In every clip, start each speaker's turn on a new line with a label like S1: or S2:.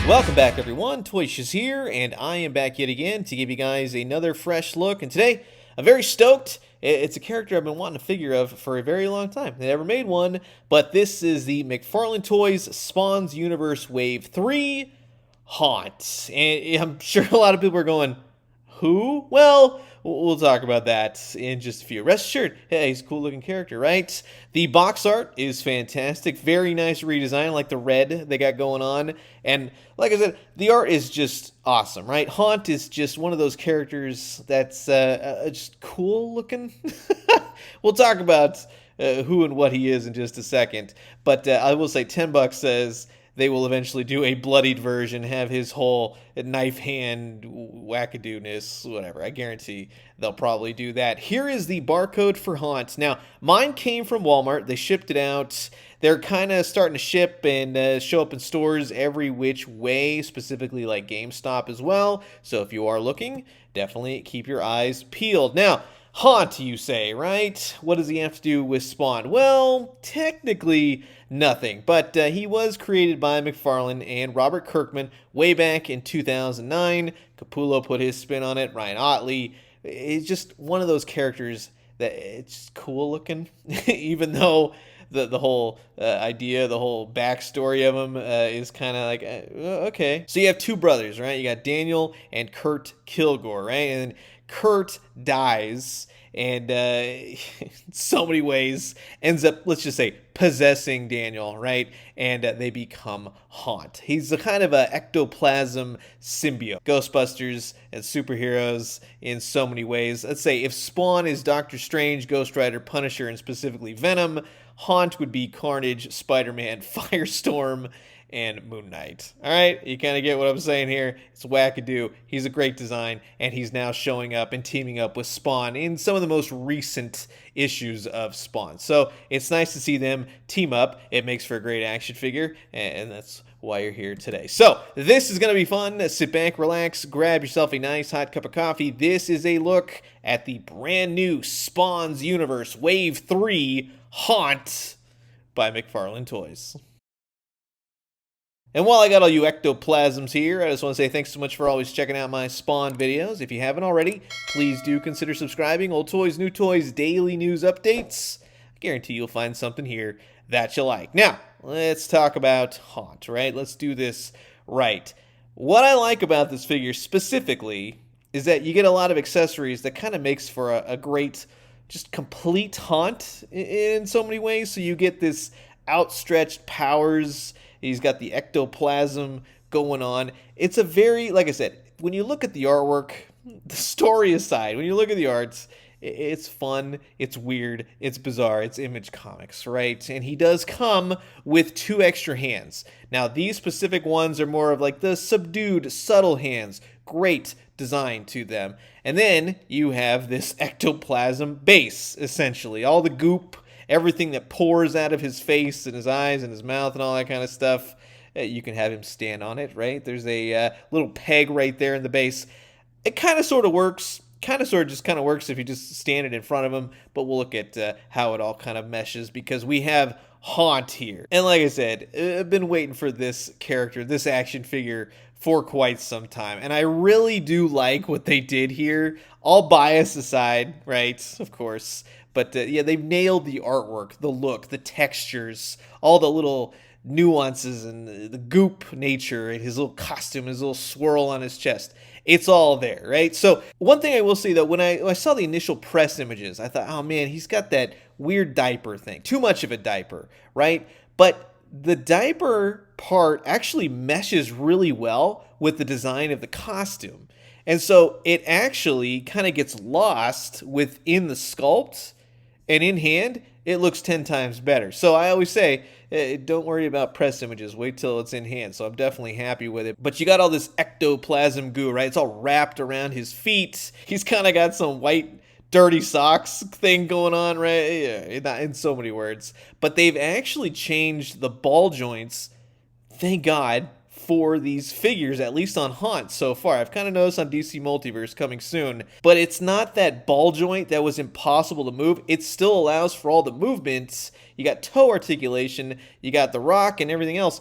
S1: Welcome back, everyone. Toyshiz here, and I am back yet again to give you guys another fresh look. And today, I'm very stoked. It's a character I've been wanting a figure of for a very long time. They never made one, but this is the McFarlane Toys Spawn's Universe Wave 3 Haunt. And I'm sure a lot of people are going, who? Well, we'll talk about that in just a few. Rest assured, hey, he's a cool looking character, right? The box art is fantastic. Very nice redesign, like the red they got going on. And like I said, the art is just awesome, right? Haunt is just one of those characters that's just cool looking. We'll talk about who and what he is in just a second. But I will say $10 says they will eventually do a bloodied version, have his whole knife hand wackadoo-ness, whatever. I guarantee they'll probably do that. Here is the barcode for Haunt. Now, mine came from Walmart. They shipped it out. They're kind of starting to ship and show up in stores every which way, specifically like GameStop as well. So if you are looking, definitely keep your eyes peeled. Now, Haunt, you say, right? What does he have to do with Spawn? Well, technically nothing, but he was created by McFarlane and Robert Kirkman way back in 2009. Capullo put his spin on it, Ryan Ottley. It's just one of those characters that it's just cool looking, even though the whole idea, the whole backstory of him is kind of like, okay. So you have two brothers, right? You got Daniel and Kurt Kilgore, right? And Kurt dies and in so many ways ends up, let's just say, possessing Daniel, right? And they become Haunt. He's a kind of a ectoplasm symbiote. Ghostbusters and superheroes in so many ways. Let's say if Spawn is Doctor Strange, Ghost Rider, Punisher, and specifically Venom, Haunt would be Carnage, Spider-Man, Firestorm, and Moon Knight. All right, you kind of get what I'm saying here. It's wackadoo. He's a great design, and he's now showing up and teaming up with Spawn in some of the most recent issues of Spawn. So it's nice to see them team up. It makes for a great action figure, and that's why you're here today. So this is going to be fun. Sit back, relax, grab yourself a nice hot cup of coffee. This is a look at the brand new Spawn's Universe Wave 3 Haunt by McFarlane Toys. And while I got all you ectoplasms here, I just want to say thanks so much for always checking out my Spawn videos. If you haven't already, please do consider subscribing. Old Toys, New Toys, daily news updates. I guarantee you'll find something here that you like. Now, let's talk about Haunt, right? Let's do this right. What I like about this figure specifically is that you get a lot of accessories that kind of makes for a great, just complete Haunt in so many ways. So you get this outstretched powers. He's got the ectoplasm going on. It's a very, like I said, when you look at the artwork, the story aside, when you look at the arts, it's fun, it's weird, it's bizarre, it's Image Comics, right? And he does come with 2 extra hands. Now, these specific ones are more of like the subdued, subtle hands. Great design to them. And then you have this ectoplasm base, essentially. All the goop, everything that pours out of his face and his eyes and his mouth and all that kind of stuff, you can have him stand on it, right? There's a little peg right there in the base. It kind of sort of works. Kind of sort of just kind of works if you just stand it in front of him. But we'll look at how it all kind of meshes because we have Haunt here. And like I said, I've been waiting for this character, this action figure, for quite some time. And I really do like what they did here. All bias aside, right? Of course. But yeah, they've nailed the artwork, the look, the textures, all the little nuances and the goop nature and his little costume, his little swirl on his chest. It's all there, right? So one thing I will say, though, when I saw the initial press images, I thought, oh, man, he's got that weird diaper thing. Too much of a diaper, right? But the diaper part actually meshes really well with the design of the costume. And so it actually kind of gets lost within the sculpt. And in hand, it looks 10 times better. So I always say, don't worry about press images. Wait till it's in hand. So I'm definitely happy with it. But you got all this ectoplasm goo, right? It's all wrapped around his feet. He's kind of got some white dirty socks thing going on, right? Yeah, in so many words. But they've actually changed the ball joints, thank God, for these figures, at least on Haunt so far. I've kind of noticed on DC Multiverse coming soon, but it's not that ball joint that was impossible to move. It still allows for all the movements. You got toe articulation, you got the rock and everything else,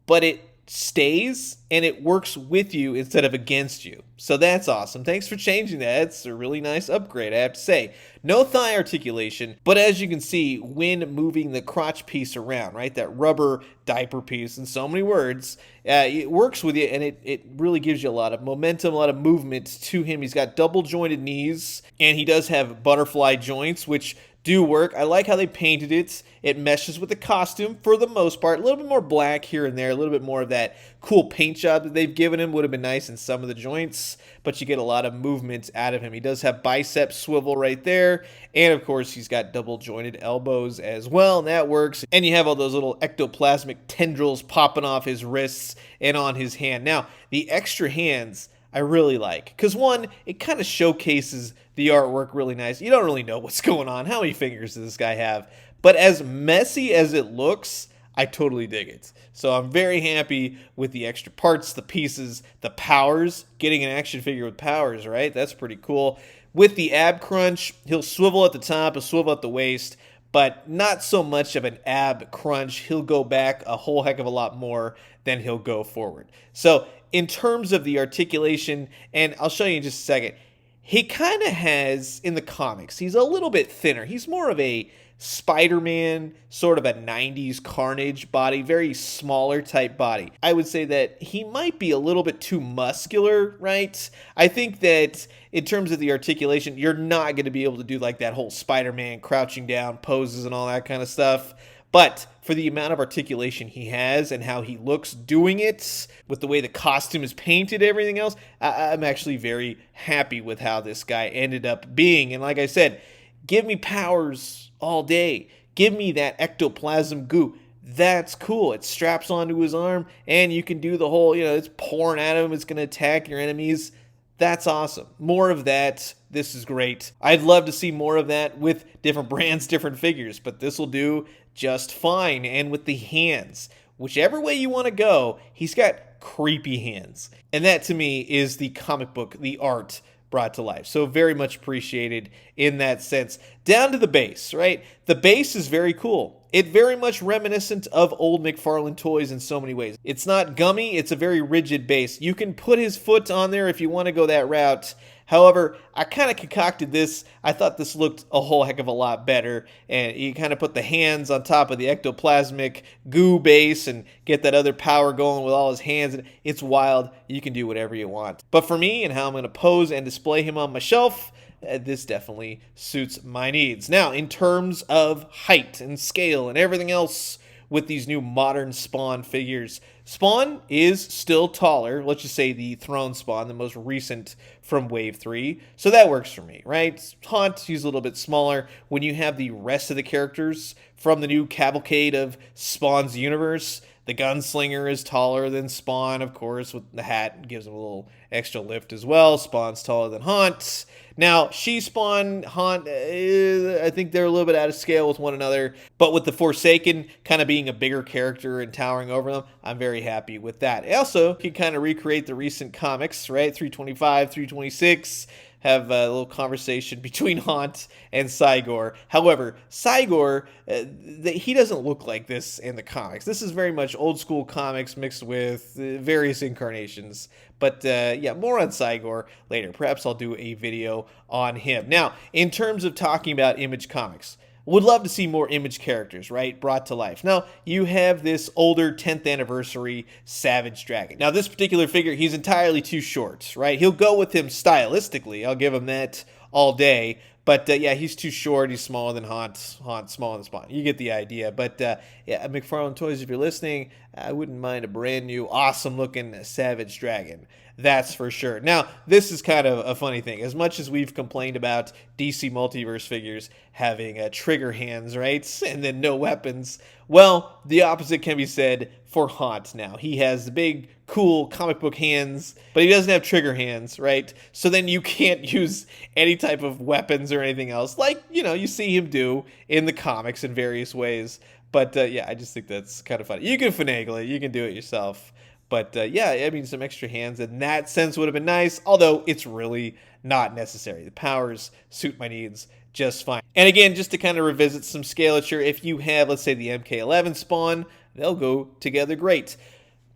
S1: but it stays and it works with you instead of against you. So that's awesome. Thanks for changing that. It's a really nice upgrade, I have to say. No thigh articulation, but as you can see, when moving the crotch piece around, right, that rubber diaper piece in so many words, it works with you, and it really gives you a lot of momentum, a lot of movement to him. He's got double jointed knees, and he does have butterfly joints, which do work. I like how they painted it. It meshes with the costume for the most part. A little bit more black here and there, a little bit more of that cool paint job that they've given him would have been nice in some of the joints, but you get a lot of movement out of him. He does have bicep swivel right there, and of course he's got double jointed elbows as well, and that works. And you have all those little ectoplasmic tendrils popping off his wrists and on his hand. Now, the extra hands I really like, because one, it kind of showcases the artwork really nice. You don't really know what's going on. How many fingers does this guy have? But as messy as it looks, I totally dig it. So I'm very happy with the extra parts, the pieces, the powers. Getting an action figure with powers, right? That's pretty cool. With the ab crunch, he'll swivel at the top, he'll swivel at the waist, but not so much of an ab crunch. He'll go back a whole heck of a lot more than he'll go forward. So in terms of the articulation, and I'll show you in just a second, he kind of has, in the comics, he's a little bit thinner. He's more of a Spider-Man, sort of a 90s Carnage body, very smaller type body. I would say that he might be a little bit too muscular, right? I think that in terms of the articulation, you're not going to be able to do like that whole Spider-Man crouching down poses and all that kind of stuff. But for the amount of articulation he has and how he looks doing it, with the way the costume is painted, everything else, I'm actually very happy with how this guy ended up being. And like I said, give me powers all day. Give me that ectoplasm goo. That's cool. It straps onto his arm, and you can do the whole, it's pouring at him. It's going to attack your enemies. That's awesome. More of that. This is great. I'd love to see more of that with different brands, different figures, but this will do just fine. And with the hands, whichever way you want to go, he's got creepy hands. And that to me is the comic book, the art brought to life. So very much appreciated in that sense. Down to the base, right? The base is very cool. It very much reminiscent of old McFarlane Toys in so many ways. It's not gummy, it's a very rigid base. You can put his foot on there if you want to go that route. However, I kind of concocted this. I thought this looked a whole heck of a lot better. And you kind of put the hands on top of the ectoplasmic goo base and get that other power going with all his hands. And it's wild. You can do whatever you want. But for me and how I'm going to pose and display him on my shelf, this definitely suits my needs. Now, in terms of height and scale and everything else with these new modern Spawn figures, Spawn is still taller. Let's just say the Throne Spawn, the most recent from Wave 3. So that works for me, right? Haunt, he's a little bit smaller. When you have the rest of the characters from the new cavalcade of Spawn's universe, the Gunslinger is taller than Spawn, of course, with the hat gives him a little extra lift as well. Spawn's taller than Haunt. Now, She-Spawn, Haunt, I think they're a little bit out of scale with one another, but with the Forsaken kind of being a bigger character and towering over them, I'm very happy with that. Also, you can kind of recreate the recent comics, right? 325, 326, have a little conversation between Haunt and Cygor. However, Cygor, he doesn't look like this in the comics. This is very much old school comics mixed with various incarnations. But yeah, more on Cygor later. Perhaps I'll do a video on him. Now, in terms of talking about Image Comics, would love to see more Image characters, right, brought to life. Now, you have this older 10th anniversary Savage Dragon. Now, this particular figure, he's entirely too short, right? He'll go with him stylistically. I'll give him that all day. But yeah, he's too short. He's smaller than Haunt. Haunt, smaller than Spawn. You get the idea. But yeah, McFarlane Toys, if you're listening, I wouldn't mind a brand new, awesome-looking Savage Dragon. That's for sure. Now, this is kind of a funny thing. As much as we've complained about DC Multiverse figures having trigger hands, right? And then no weapons. Well, the opposite can be said for Haunt now. He has the big, cool comic book hands, but he doesn't have trigger hands, right? So then you can't use any type of weapons or anything else, like, you see him do in the comics in various ways. But yeah, I just think that's kind of funny. You can finagle it. You can do it yourself. But yeah, I mean, some extra hands in that sense would have been nice, although it's really not necessary. The powers suit my needs just fine. And again, just to kind of revisit some scalature, if you have, let's say, the MK11 Spawn, they'll go together great.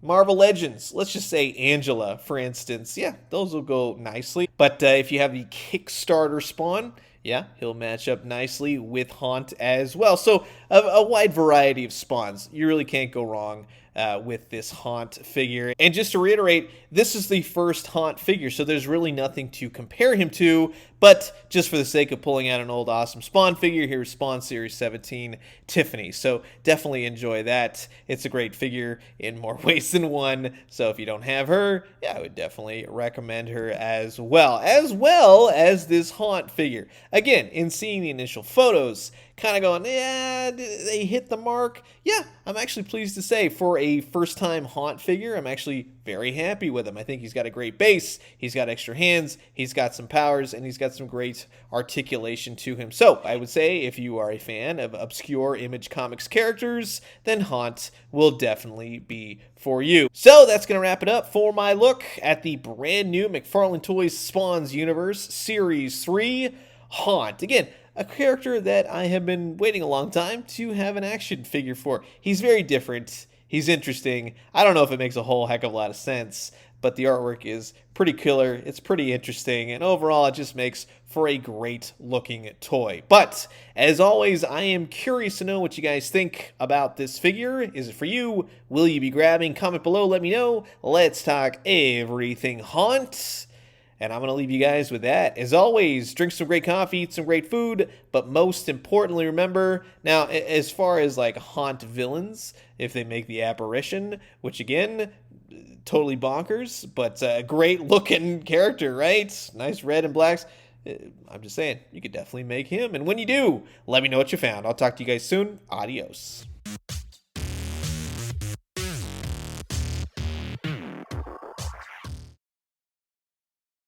S1: Marvel Legends, let's just say Angela, for instance. Yeah, those will go nicely. But if you have the Kickstarter spawn, yeah, he'll match up nicely with Haunt as well. So a wide variety of spawns. You really can't go wrong with this Haunt figure. And just to reiterate, this is the first Haunt figure, so there's really nothing to compare him to. But just for the sake of pulling out an old awesome Spawn figure, here's Spawn Series 17 Tiffany. So definitely enjoy that. It's a great figure in more ways than one. So if you don't have her, yeah, I would definitely recommend her as well as this Haunt figure. Again, in seeing the initial photos, kind of going, yeah, they hit the mark. Yeah, I'm actually pleased to say for a first-time Haunt figure, I'm actually very happy with him. I think he's got a great base, he's got extra hands, he's got some powers, and he's got some great articulation to him. So I would say if you are a fan of obscure Image Comics characters, then Haunt will definitely be for you. So that's going to wrap it up for my look at the brand new McFarlane Toys Spawns Universe Series 3 Haunt. Again, a character that I have been waiting a long time to have an action figure for. He's very different. He's interesting. I don't know if it makes a whole heck of a lot of sense, but the artwork is pretty killer. It's pretty interesting, and overall it just makes for a great looking toy. But as always, I am curious to know what you guys think about this figure. Is it for you? Will you be grabbing? Comment below, let me know. Let's talk everything Haunt. And I'm going to leave you guys with that. As always, drink some great coffee, eat some great food, but most importantly, remember, now, as far as like Haunt villains, if they make the apparition, which again, totally bonkers, but a great looking character, right? Nice red and blacks. I'm just saying, you could definitely make him. And when you do, let me know what you found. I'll talk to you guys soon. Adios.